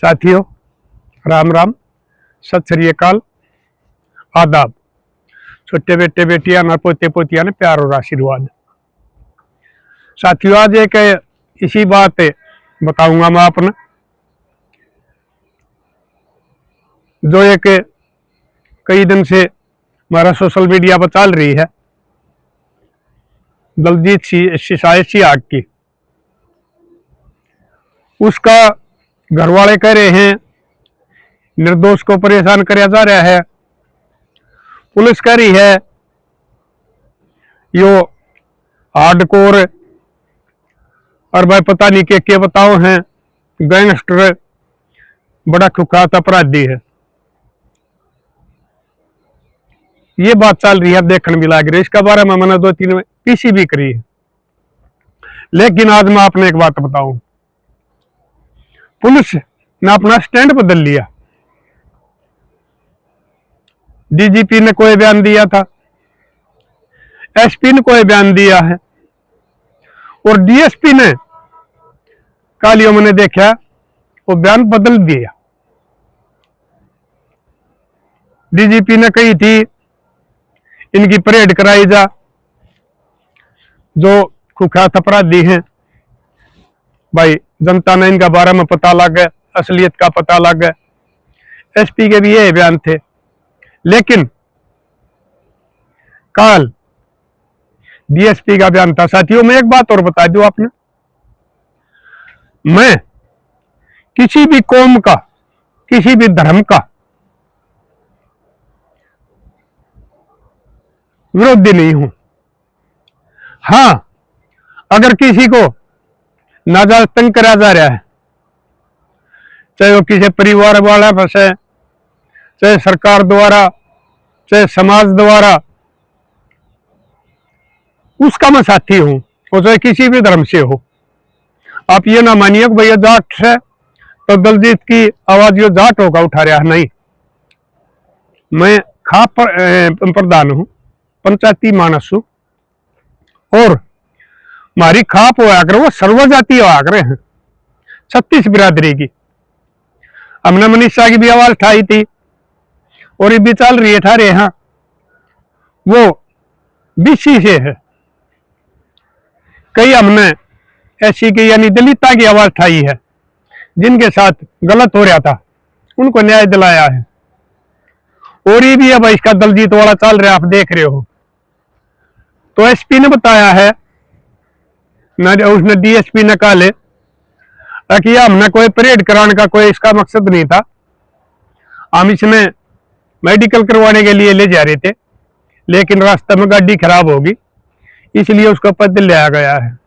साथियों, राम राम, सत श्री अकाल, आदाब। छोटे बेटे बेटियां ना पोते पोतियां ने प्यार और आशीर्वाद। साथियों, आज एक इसी बात बताऊंगा मैं आपने, जो एक कई दिन से हमारा सोशल मीडिया पर चल रही है, दलजीत सियाग की। उसका घर वाले कह रहे हैं निर्दोष को परेशान कराया जा रहा है। पुलिस कह रही है यो हार्डकोर और भाई पता नहीं के बताओ हैं, गैंगस्टर, बड़ा कुख्यात अपराधी है। ये बात चल रही है, देखने भी लग रही है। इसका बारे में मैंने 2-3 पीसी भी करी है। लेकिन आज मैं आपने एक बात बताऊं, पुलिस ने अपना स्टैंड बदल लिया। डीजीपी ने कोई बयान दिया था, एसपी ने कोई बयान दिया है, और डीएसपी ने कालियों मैंने देखा वो बयान बदल दिया। डीजीपी ने कही थी इनकी परेड कराई जा, जो कुख्यात अपराधी हैं, भाई जनता ने इनका बारे में पता लग गया, असलियत का पता लग गया। एसपी के भी ये बयान थे। लेकिन कल डीएसपी का बयान था। साथियों, मैं एक बात और बता दूं आपने, मैं किसी भी कौम का, किसी भी धर्म का विरोधी नहीं हूं। हां, अगर किसी को नाजायज तंग करा जा रहा है, चाहे वो किसी परिवार वाला फंसे, चाहे सरकार द्वारा, चाहे समाज द्वारा, उसका मैं साथी हूं, वो चाहे किसी भी धर्म से हो। आप ये ना मानिए कि भैया जाट है तो दलजीत की आवाज यो जाट होगा उठा रहा है। नहीं, मैं खाप प्रधान हूं, पंचायती मानस हूं, और हमारी खाप होया करे वो सर्वजातीय होया करे हैं, 36 बिरादरी की। हमने मनीषा की भी आवाज उठाई थी, और ये भी चल रही है ठारे यहाँ, वो बीसी से है। कई हमने ऐसी की यानी दलिता की आवाज उठाई है, जिनके साथ गलत हो रहा था, उनको न्याय दिलाया है। और ये भी अब इसका दलजीत वाला चल रहा है, आप देख रहे हो। तो एसपी ने बताया है, उसने डीएसपी ने कहा ले कि हमने कोई परेड कराने का कोई इसका मकसद नहीं था, हम इसमें मेडिकल करवाने के लिए ले जा रहे थे, लेकिन रास्ते में गाड़ी खराब होगी, इसलिए उसको बदल लिया गया है।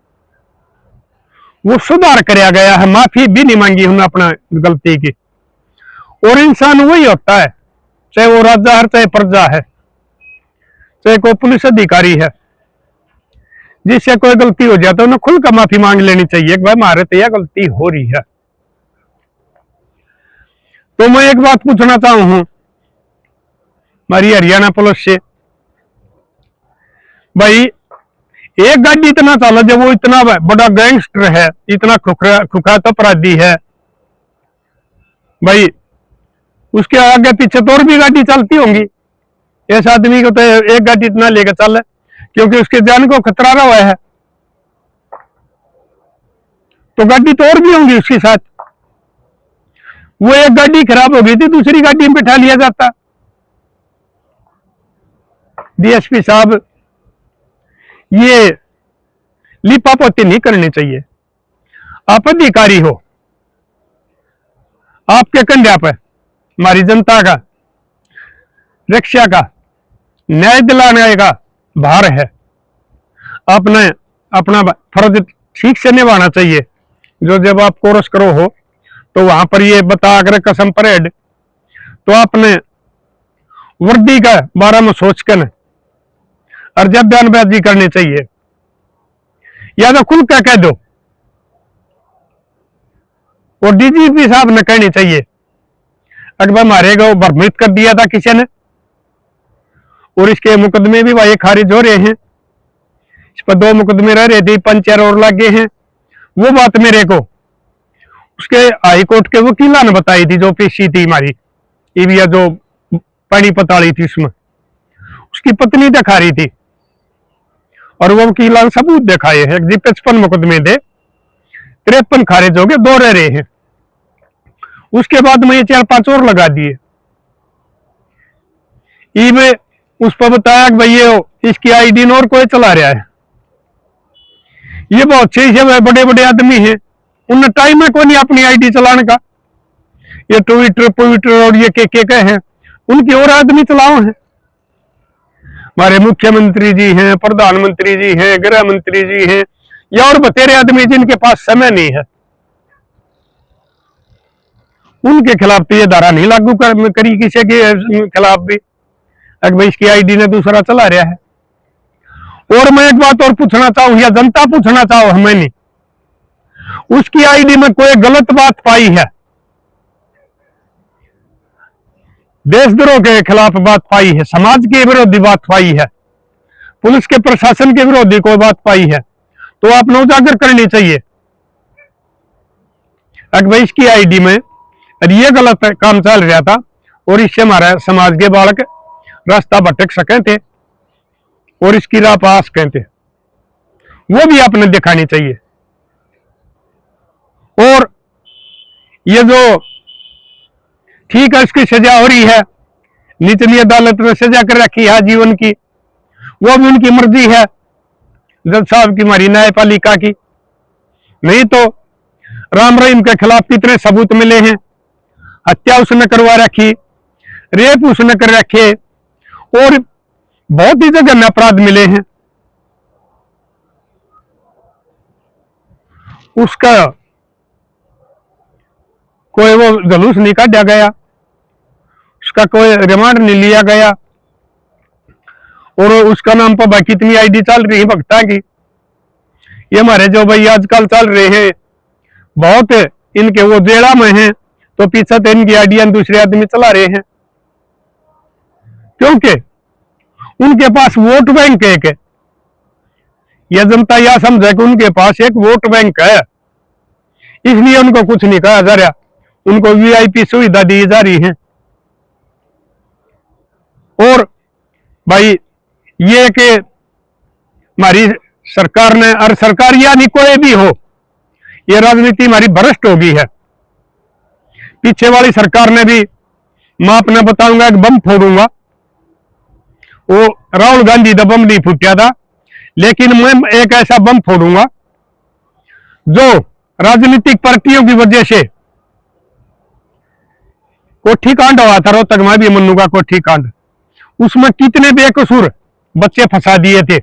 वो सुधार कराया गया है, माफी भी नहीं मांगी हमने अपना गलती की। और इंसान वही होता है, चाहे वो राजा है, चाहे प्रजा है, चाहे कोई पुलिस अधिकारी है, जिससे कोई गलती हो जाए तो उन्हें खुलकर माफी मांग लेनी चाहिए कि भाई हमारे तो यह गलती हो रही है। तो मैं एक बात पूछना चाहूं हूं हमारी हरियाणा पुलिस से, भाई एक गाड़ी इतना चाला जब वो इतना बड़ा गैंगस्टर है, इतना कुख्यात अपराधी है, भाई उसके आगे पीछे तो और भी गाड़ी चलती होंगी। इस आदमी को तो एक गाड़ी इतना लेकर चल, क्योंकि उसके जान को खतरा रहा है, तो गाड़ी तो और भी होंगी उसके साथ। वो एक गाड़ी खराब हो गई थी, दूसरी गाड़ी में बैठा लिया जाता। डीएसपी साहब, ये लिपापोती नहीं करनी चाहिए। आप अधिकारी हो, आपके कंधे पर हमारी जनता का रक्षा का, न्याय दिलाने का भार है। आपने अपना फर्ज ठीक से निभाना चाहिए। जो जब आप कोरस करो हो तो वहां पर ये बता कर कसम परेड, तो आपने वर्दी का बारे में सोच कर और जब बयानबाजी करनी चाहिए, या तो खुल कर कह दो। और डीजीपी साहब ने कहनी चाहिए अकबर हमारे को भ्रमित कर दिया था किसी ने, और इसके मुकदमे भी भाई खारिज हो रहे हैं। इस पर 2 मुकदमे रह रहे थे, 5-4 और लगे हैं। वो बात मेरे को उसके हाई कोर्ट के वकीला ने बताई थी, जो पेशी थी हमारी ईवीआ जो पानीपत वाली थी, उसमें उसकी पत्नी दिखा रही थी और वो वकीला ने सबूत दिखाए हैं जी 55 मुकदमे थे, 53 खारिज हो गए, 2 रह रहे हैं। उसके बाद में ये 4-5 और लगा दिए। में उस पर बताया कि भाई ये इसकी आईडी और कोई चला रहा है। ये बहुत से बड़े बड़े आदमी हैं, उन्हें टाइम है कोई नहीं अपनी आईडी चलाने का। ये ट्विटर और ये के हैं, उनकी और आदमी चलाओ हैं। हमारे मुख्यमंत्री जी हैं, प्रधानमंत्री जी हैं, गृह मंत्री जी हैं, या और बतेरे आदमी जिनके पास समय नहीं है, उनके खिलाफ तो ये धारा नहीं लागू करी किसी के खिलाफ भी, अगर भाई इसकी आईडी ने दूसरा चला रहा है। और मैं एक बात और पूछना चाहूं, या जनता पूछना चाहो, हमें नहीं, उसकी आईडी में कोई गलत बात पाई है, देशद्रोह के खिलाफ बात पाई है, समाज के विरोधी बात पाई है, पुलिस के प्रशासन के विरोधी कोई बात पाई है, तो आपने उजागर करनी चाहिए। अगर भाई इसकी आईडी में ये गलत काम चल रहा था और इससे हमारा समाज के बालक रास्ता भटक सके थे और इसकी राह पा सके थे, वो भी आपने दिखानी चाहिए। और ये जो ठीक है इसकी सजा हो रही है, निचली अदालत ने सजा कर रखी है जीवन की, वो भी उनकी मर्जी है जज साहब की, हमारी न्यायपालिका की। नहीं तो राम रहीम के खिलाफ कितने सबूत मिले हैं, हत्या उसने करवा रखी, रेप उसने कर रखे, और बहुत ही जगह में अपराध मिले हैं। उसका कोई वो जुलूस नहीं काटा गया, उसका कोई रिमांड नहीं लिया गया, और उसका नाम पर बाकी इतनी आईडी चल रही है भक्ता की। ये हमारे जो भाई आजकल चल रहे हैं बहुत, इनके वो जेड़ा में हैं, तो पीछे तो इनकी आईडियां दूसरे आदमी चला रहे हैं, क्योंकि उनके पास वोट बैंक एक है। यह जनता यह समझे कि उनके पास एक वोट बैंक है, इसलिए उनको कुछ नहीं कहा जा रहा, उनको वीआईपी सुविधा दी जा रही है। और भाई ये कि हमारी सरकार ने, और सरकार यानी कोई भी हो, ये राजनीति हमारी भ्रष्ट हो गई है। पीछे वाली सरकार ने भी, मैं अपना बताऊंगा, एक बम फोड़ूंगा, वो राहुल गांधी का बम नहीं फूटा था, लेकिन मैं एक ऐसा बम फोड़ूंगा जो राजनीतिक पार्टियों की वजह से, कोठी कांड हुआ था रोहतक में भी, मन्नू का कोठी कांड, उसमें कितने बेकसूर बच्चे फंसा दिए थे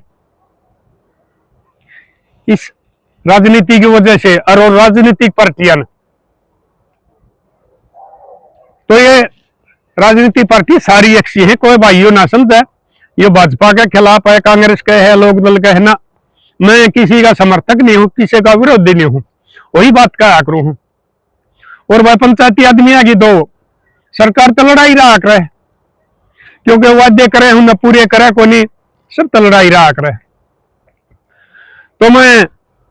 इस राजनीति की वजह से, और राजनीतिक पार्टियां। तो ये राजनीतिक पार्टी सारी अच्छी है, कोई भाइयों ना समझे ये भाजपा के खिलाफ है, कांग्रेस के है, लोक दल के है ना। मैं किसी का समर्थक नहीं हूं, किसी का विरोधी नहीं हूं, वही बात कहा करूं हूं। और वह पंचायती आदमी की दो सरकार तो लड़ाई रहा करे, क्योंकि वादे करे हूं न पूरे करे को नहीं, सब तो लड़ाई रहा करे। तो मैं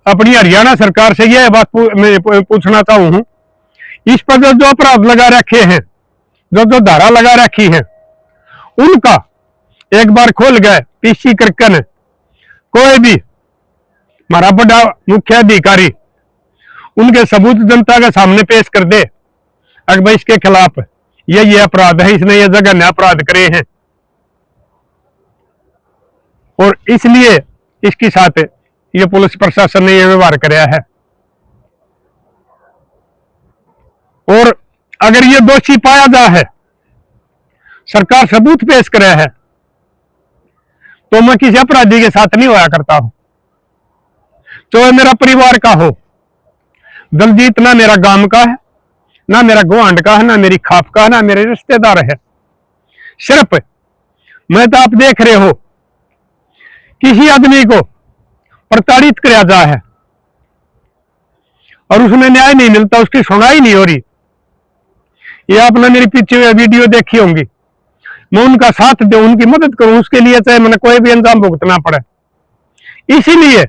अपनी हरियाणा सरकार से यह बात पूछना चाहूं हूं, इस पर जो अपराध लगा रखे हैं, जो धारा लगा रखी है, उनका एक बार खोल गए पीसी करके ने, कोई भी हमारा बड़ा मुख्य अधिकारी उनके सबूत जनता के सामने पेश कर दे, अगर भाई इसके खिलाफ ये अपराध है, इसने ये जघन्य अपराध करे हैं, और इसलिए इसके साथ ये पुलिस प्रशासन ने ये व्यवहार कराया है। और अगर ये दोषी पाया जा है, सरकार सबूत पेश करे है, तो मैं किसी अपराधी के साथ नहीं होया करता हूं, चाहे मेरा परिवार का हो। दलजीत ना मेरा गांव का है, ना मेरा गुआंढ का है, ना मेरी खाप का है, ना मेरे रिश्तेदार है। सिर्फ मैं तो आप देख रहे हो किसी आदमी को प्रताड़ित किया जा है और उसमें न्याय नहीं मिलता, उसकी सुनवाई नहीं हो रही। ये आपने मेरी पीछे वीडियो देखी होंगी, मैं उनका साथ दूं, उनकी मदद करूं, उसके लिए चाहे मैंने कोई भी अंजाम भुगतना पड़े। इसीलिए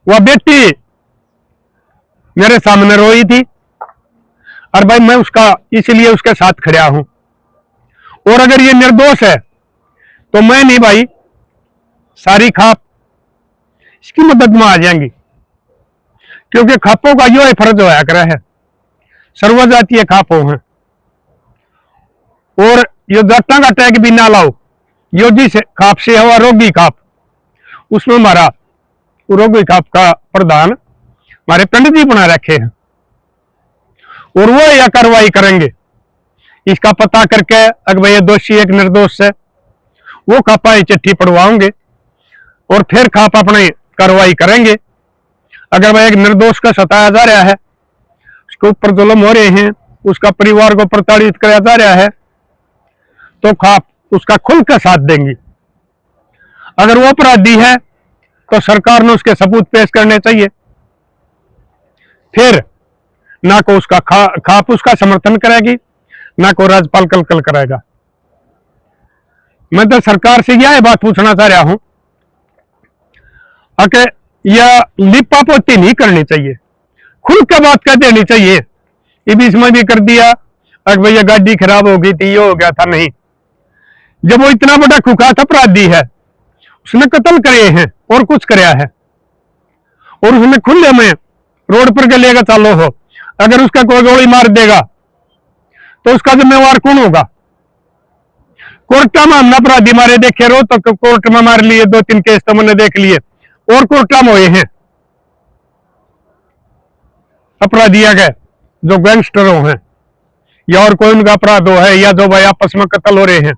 वह बेटी मेरे सामने रोई थी, और भाई मैं उसका इसलिए उसके साथ खड़ा हूं। और अगर ये निर्दोष है तो मैं नहीं भाई, सारी खाप इसकी मदद में आ जाएंगी, क्योंकि खापों का यो फर्ज होया करा है, सर्वजातीय खापों हैं। और यो जाटा का टैग भी ना लाओ, यो जिस खाप से हुआ रोगी खाप, उसमें हमारा रोगी खाप का प्रधान हमारे पंडित जी बना रखे हैं, और वो यह कार्रवाई करेंगे। इसका पता करके अगर भाई ये दोषी एक निर्दोष है, वो खापा चिट्ठी पढ़वाओगे और फिर खाप अपनी कार्रवाई करेंगे। अगर भाई एक निर्दोष का सताया जा रहा है, उसके ऊपर जुल्म हो रहे हैं, उसका परिवार को प्रताड़ित किया जा रहा है, तो खाप उसका खुल कर साथ देंगी। अगर वो अपराधी है तो सरकार ने उसके सबूत पेश करने चाहिए, फिर ना को उसका खाप उसका समर्थन करेगी, ना को राज्यपाल कल करेगा। मैं तो सरकार से यह बात पूछना चाह रहा हूं कि यह लिपा पोती नहीं करनी चाहिए, खुल के बात कर देनी चाहिए। ये बीच में भी कर दिया, अगर भैया गाड़ी खराब हो गई थी, ये हो गया था, नहीं। जब वो इतना बड़ा कुख्यात अपराधी है, उसने कत्ल करे हैं और कुछ कराया है, और उसने खुले में रोड पर लेगा चालो हो, अगर उसका कोई गोली मार देगा तो उसका जिम्मेवार कौन होगा? कोर्टा में हमने अपराधी मारे देखे रो, तो कोर्ट में मार लिए 2-3 केस तो मैंने देख लिए, और कोर्टा में हुए हैं अपराधी गए जो गैंगस्टरों हैं, या और कोई उनका अपराध हो है, या जो भाई आपस में कत्ल हो रहे हैं,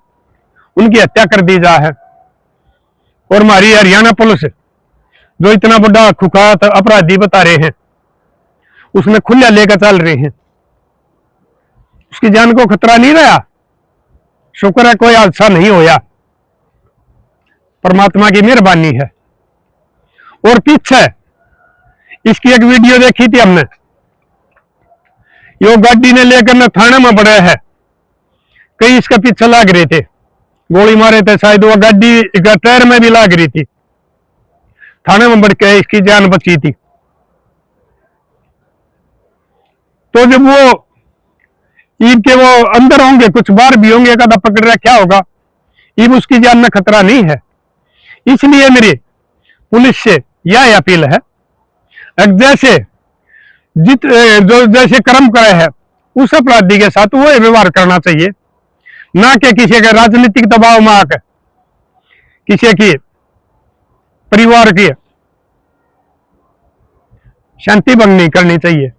उनकी हत्या कर दी जा है। और हमारी हरियाणा पुलिस जो इतना बड़ा कुख्यात अपराधी बता रहे हैं, उसने खुला लेकर चल रहे हैं, उसकी जान को खतरा नहीं रहा। शुक्र है कोई हादसा नहीं होया, परमात्मा की मेहरबानी है। और पीछे इसकी एक वीडियो देखी थी हमने, यो गाड़ी ने लेकर न थाने में बढ़े है, कई इसके पीछे लाग रहे थे, गोली मारे थे, शायद वो गाड़ी टायर में भी लाग रही थी, थाने में बढ़ के इसकी जान बची थी। तो जब वो ईद के वो अंदर होंगे, कुछ बाहर भी होंगे, कदा पकड़ रखा होगा, ईब उसकी जान में खतरा नहीं है। इसलिए मेरी पुलिस से यह अपील है, जैसे जो जैसे कर्म करे है उस अपराधी के साथ वो व्यवहार करना चाहिए, ना कि किसी के राजनीतिक दबाव में आकर किसी की परिवार की शांति भंग नहीं करनी चाहिए।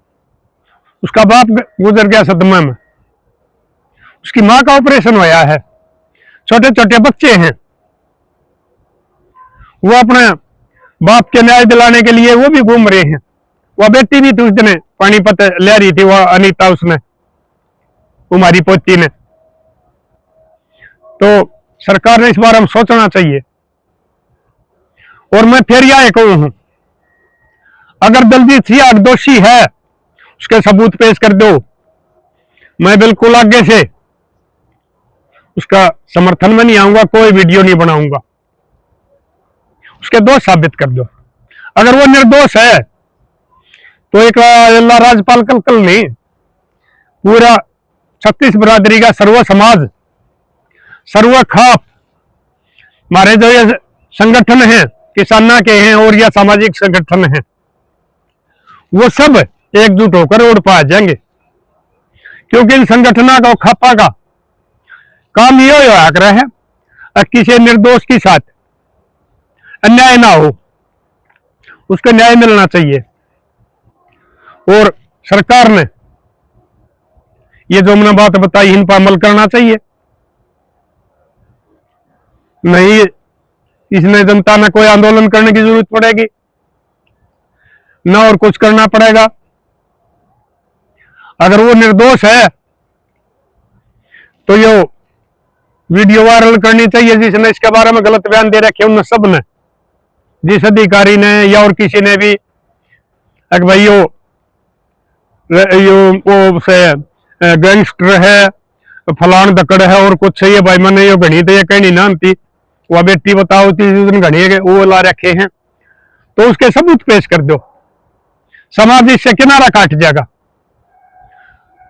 उसका बाप गुजर गया सदमे में, उसकी मां का ऑपरेशन होया है, छोटे छोटे बच्चे हैं, वो अपने बाप के न्याय दिलाने के लिए वो भी घूम रहे हैं। वह बेटी भी थी, उस दिन पानीपत ले रही थी, वह अनीता, उसने हमारी पोती ने। तो सरकार ने इस बार हम सोचना चाहिए। और मैं फिर यह कहूं, अगर दलजीत सिंह दोषी है, उसके सबूत पेश कर दो, मैं बिल्कुल आगे से उसका समर्थन में नहीं आऊंगा, कोई वीडियो नहीं बनाऊंगा, उसके दोष साबित कर दो। अगर वो निर्दोष है तो एक राज्यपाल कल नहीं, पूरा 36 बिरादरी का सर्व समाज, सर्व खाप, हमारे जो ये संगठन हैं, किसाना के हैं और या सामाजिक संगठन हैं, वो सब एकजुट होकर रोड पर आ जाएंगे, क्योंकि इन संगठनों का खापा का काम ये होया कर है, किसी निर्दोष के साथ अन्याय ना हो, उसको न्याय मिलना चाहिए। और सरकार ने ये जो मैंने बात बताई, इन पर अमल करना चाहिए, नहीं इसमें जनता में कोई आंदोलन करने की जरूरत पड़ेगी ना, और कुछ करना पड़ेगा। अगर वो निर्दोष है तो ये वीडियो वायरल करनी चाहिए, जिसने इसके बारे में गलत बयान दे रखे उन सब ने, जिस अधिकारी ने या और किसी ने भी, अगर भाई वो से गैंगस्टर है, फलान दकड़ है और कुछ है, ये भाई मैंने यो घनी तो ये कहनी नाम थी, वह बेटी बताओ थी घनी वो ला रखे हैं, तो उसके सबूत पेश कर दो। समाज इससे किनारा काट जाएगा।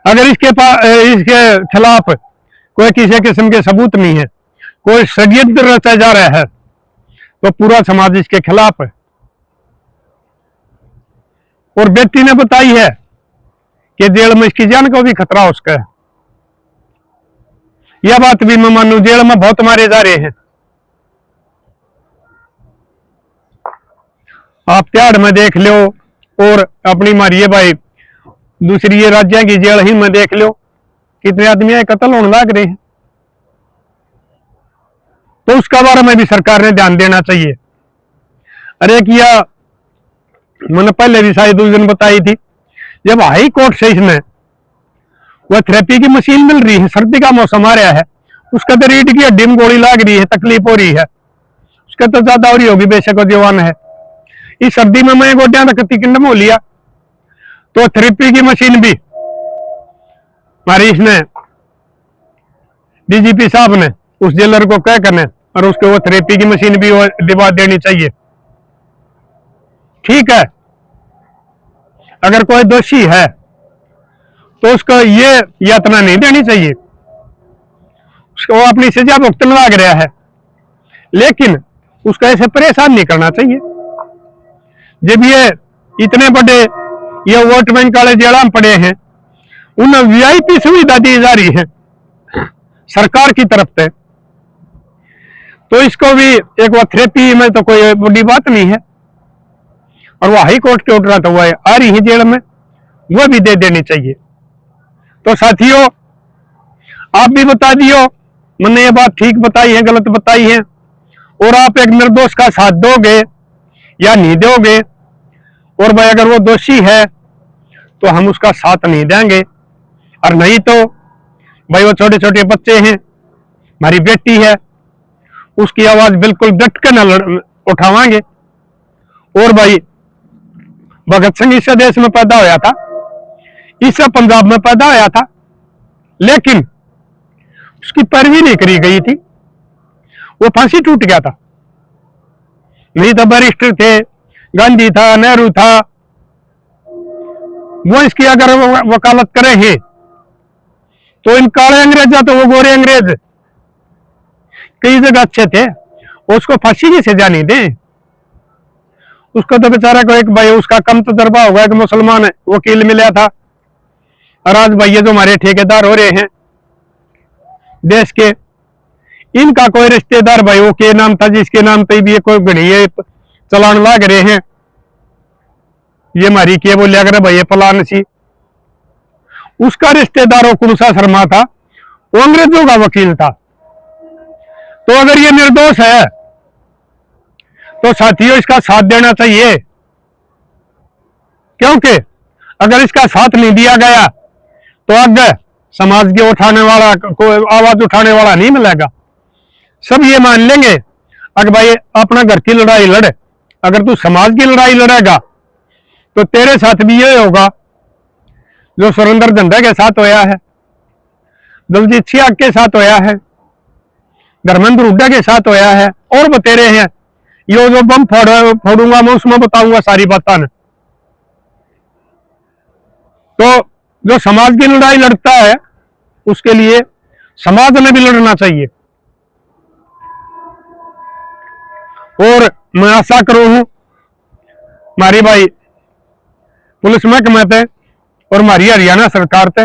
अगर इसके खिलाफ कोई किसी किस्म के सबूत नहीं है, कोई षड्यंत्र रचा जा रहा है, तो पूरा समाज इसके खिलाफ है। और बेटी ने बताई है कि जेल में इसकी जान को भी खतरा उसका है। यह बात भी मैं मानू, जेल में बहुत मारे जा रहे हैं। आप त्याड़ में देख लो और अपनी मारिए भाई दूसरी ये राज्य की जेल ही में देख लो, कितने आदमी कत्ल होने लग रहे हैं। तो उसका बारे में भी सरकार ने ध्यान देना चाहिए। अरे किया मैंने पहले भी शायद उस दिन बताई थी, जब हाई कोर्ट से इसमें वह थेरेपी की मशीन मिल रही है, सर्दी का मौसम आ रहा है, उसका तो रीढ़ की हड्डी में गोली लग रही है, तकलीफ हो रही है, उसका तो ज्यादा हो रही होगी बेशक वो जवान है। इस सर्दी में मैं गोड्या तक किंडम हो लिया, तो थेरेपी की मशीन भी हमारी इसने डीजीपी साहब ने उस जेलर को कह करने और उसको वो थेरेपी की मशीन भी वो दिवा देनी चाहिए। ठीक है, अगर कोई दोषी है तो उसको ये यातना नहीं देनी चाहिए, उसको वो अपनी सजा भुगतने लग रहा है, लेकिन उसको ऐसे परेशान नहीं करना चाहिए। जब ये इतने बड़े ये वोट बैंक वाले जेल में पड़े हैं, उन्हें वीआईपी सुविधा दी जा रही है सरकार की तरफ से, तो इसको भी एक वो थेरेपी में तो कोई बड़ी बात नहीं है। और वो हाई कोर्ट के ऑर्डर तो वो आ रही है जेल में, वो भी दे देनी चाहिए। तो साथियों आप भी बता दियो, मैंने ये बात ठीक बताई है गलत बताई है, और आप एक निर्दोष का साथ दोगे या नहीं दोगे। और भाई अगर वो दोषी है तो हम उसका साथ नहीं देंगे, और नहीं तो भाई वो छोटे छोटे बच्चे हैं, हमारी बेटी है, उसकी आवाज बिल्कुल डट के न उठावांगे। और भाई भगत सिंह इस देश में पैदा होया था, इस पंजाब में पैदा होया था, लेकिन उसकी पैरवी नहीं करी गई थी, वो फांसी टूट गया था। नहीं तो बैरिस्टर थे, गांधी था, नेहरू था, वो इसकी अगर वकालत करे हैं तो इन काले अंग्रेज तो वो गोरे अंग्रेज कई जगह अच्छे थे, उसको फांसी की सजा नहीं दे। उसको तो बेचारा को एक भाई उसका कम तजर्बा होगा, एक मुसलमान वकील मिला था, और आज भाई ये जो हमारे ठेकेदार हो रहे हैं देश के, इनका कोई रिश्तेदार भाई वो के नाम था जिसके नाम पे भी कोई घड़िए चलान लाग रहे हैं, ये हमारी के बोलिया अगर भाई फलान सी, उसका रिश्तेदार कुणसा शर्मा था, वो अंग्रेजों का वकील था। तो अगर ये निर्दोष है तो साथियों इसका साथ देना चाहिए, क्योंकि अगर इसका साथ नहीं दिया गया तो आगे समाज के उठाने वाला को आवाज उठाने वाला नहीं मिलेगा। सब ये मान लेंगे अगर भाई अपना घर की लड़ाई लड़े, अगर तू समाज की लड़ाई लड़ेगा तो तेरे साथ भी ये होगा जो सुरेंद्र झंडा के साथ होया है, दलजीत सिंह के साथ होया है, धर्मेंद्र हुड्डा के साथ होया है, और बतेरे हैं। ये जो बम फोड़ूंगा मैं उसमें बताऊंगा सारी बातें। तो जो समाज की लड़ाई लड़ता है उसके लिए समाज में भी लड़ना चाहिए। और मैं आशा करूं हूं हमारी भाई पुलिस महकमे थे और हमारी हरियाणा सरकार थे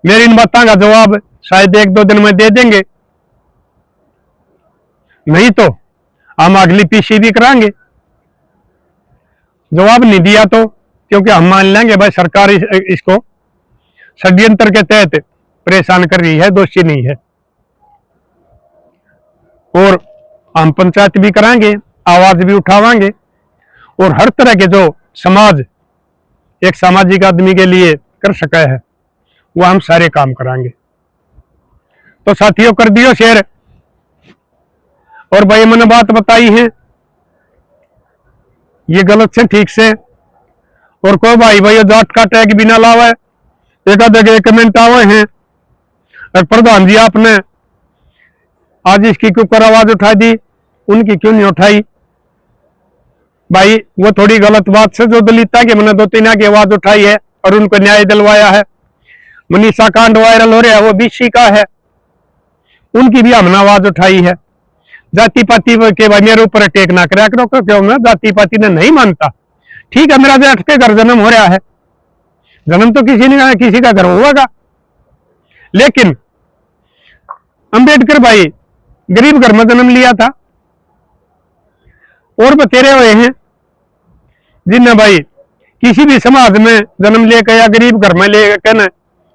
मेरी इन बातों का जवाब शायद 1-2 दिन में दे देंगे, नहीं तो हम अगली पीसी भी कराएंगे। जवाब नहीं दिया तो क्योंकि हम मान लेंगे भाई सरकार इसको षड्यंत्र के तहत परेशान कर रही है, दोषी नहीं है। और हम पंचायत भी कराएंगे, आवाज भी उठावाएंगे, और हर तरह के जो समाज एक सामाजिक आदमी के लिए कर सका है वो हम सारे काम कराएंगे। तो साथियों कर दियो शेयर। और भाई मैंने बात बताई है ये गलत से ठीक से, और कोई भाई जाट का टैग भी ना लावे, एक आधे कमेंट आवे हैं प्रधान जी आपने आज इसकी क्यों कर आवाज उठा दी, उनकी क्यों नहीं उठाई। भाई वो थोड़ी गलत बात से जो दलिता के मैंने 2-3 की आवाज उठाई है और उनको न्याय दिलवाया है। मनीषा कांड वायरल हो रहा है, वो बीसी का है, उनकी भी हमने आवाज उठाई है। जाति पाति के भाई मेरे ऊपर अटैक ना करा करो, क्यों मैं जाति पाति ने नहीं मानता। ठीक है, मेरा बेट के घर जन्म हो रहा है, जन्म तो किसी का घर होगा, लेकिन अंबेडकर भाई गरीब घर में जन्म लिया था, और बतेरे हुए हैं जिनने भाई किसी भी समाज में जन्म लेकर या गरीब घर में लेकर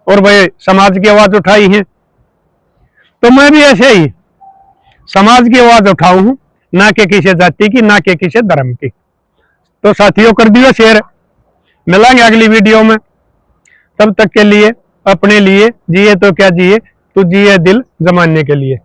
और भाई समाज की आवाज उठाई है। तो मैं भी ऐसे ही समाज की आवाज उठाऊ हूं, ना कि किसी जाति की, ना कि किसी धर्म की। तो साथियों कर दियो शेयर, मिलेंगे अगली वीडियो में। तब तक के लिए अपने लिए जिए तो क्या जिए, तू जिए दिल जमाने के लिए।